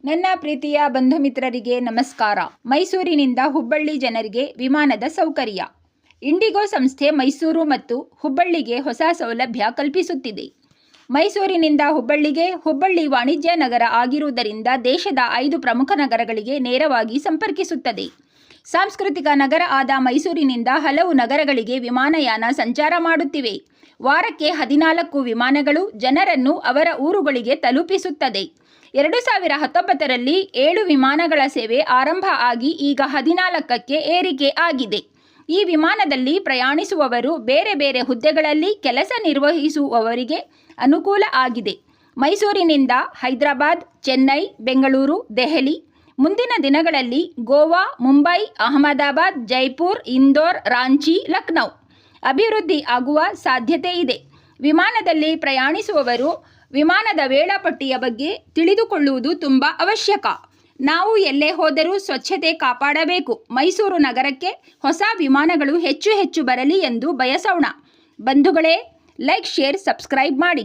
ನನ್ನ ಪ್ರೀತಿಯ ಬಂಧು ಮಿತ್ರರಿಗೆ ನಮಸ್ಕಾರ. ಮೈಸೂರಿನಿಂದ ಹುಬ್ಬಳ್ಳಿ ಜನರಿಗೆ ವಿಮಾನದ ಸೌಕರ್ಯ. ಇಂಡಿಗೋ ಸಂಸ್ಥೆ ಮೈಸೂರು ಮತ್ತು ಹುಬ್ಬಳ್ಳಿಗೆ ಹೊಸ ಸೌಲಭ್ಯ ಕಲ್ಪಿಸುತ್ತಿದೆ. ಮೈಸೂರಿನಿಂದ ಹುಬ್ಬಳ್ಳಿಗೆ ಹುಬ್ಬಳ್ಳಿ ವಾಣಿಜ್ಯ ನಗರ ಆಗಿರುವುದರಿಂದ ದೇಶದ 5 ಪ್ರಮುಖ ನಗರಗಳಿಗೆ ನೇರವಾಗಿ ಸಂಪರ್ಕಿಸುತ್ತದೆ. ಸಾಂಸ್ಕೃತಿಕ ನಗರ ಆದ ಮೈಸೂರಿನಿಂದ ಹಲವು ನಗರಗಳಿಗೆ ವಿಮಾನಯಾನ ಸಂಚಾರ ಮಾಡುತ್ತಿವೆ. ವಾರಕ್ಕೆ 14 ವಿಮಾನಗಳು ಜನರನ್ನು ಅವರ ಊರುಗಳಿಗೆ ತಲುಪಿಸುತ್ತದೆ. 2019ರಲ್ಲಿ 7 ವಿಮಾನಗಳ ಸೇವೆ ಆರಂಭ ಆಗಿ ಈಗ 14ಕ್ಕೆ ಏರಿಕೆ ಆಗಿದೆ. ಈ ವಿಮಾನದಲ್ಲಿ ಪ್ರಯಾಣಿಸುವವರು ಬೇರೆ ಬೇರೆ ಹುದ್ದೆಗಳಲ್ಲಿ ಕೆಲಸ ನಿರ್ವಹಿಸುವವರಿಗೆ ಅನುಕೂಲ ಆಗಿದೆ. ಮೈಸೂರಿನಿಂದ ಹೈದರಾಬಾದ್, ಚೆನ್ನೈ, ಬೆಂಗಳೂರು, ದೆಹಲಿ, ಮುಂದಿನ ದಿನಗಳಲ್ಲಿ ಗೋವಾ, ಮುಂಬೈ, ಅಹಮದಾಬಾದ್, ಜೈಪುರ್, ಇಂದೋರ್, ರಾಂಚಿ, ಲಖನೌ ಅಭಿವೃದ್ಧಿ ಆಗುವ ಸಾಧ್ಯತೆ ಇದೆ. ವಿಮಾನದಲ್ಲಿ ಪ್ರಯಾಣಿಸುವವರು ವಿಮಾನದ ವೇಳಾಪಟ್ಟಿಯ ಬಗ್ಗೆ ತಿಳಿದುಕೊಳ್ಳುವುದು ತುಂಬ ಅವಶ್ಯಕ. ನಾವು ಎಲ್ಲೇ ಹೋದರೂ ಸ್ವಚ್ಛತೆ ಕಾಪಾಡಬೇಕು. ಮೈಸೂರು ನಗರಕ್ಕೆ ಹೊಸ ವಿಮಾನಗಳು ಹೆಚ್ಚು ಬರಲಿ ಎಂದು ಬಯಸೋಣ. ಬಂಧುಗಳೇ, ಲೈಕ್, ಶೇರ್, ಸಬ್ಸ್ಕ್ರೈಬ್ ಮಾಡಿ.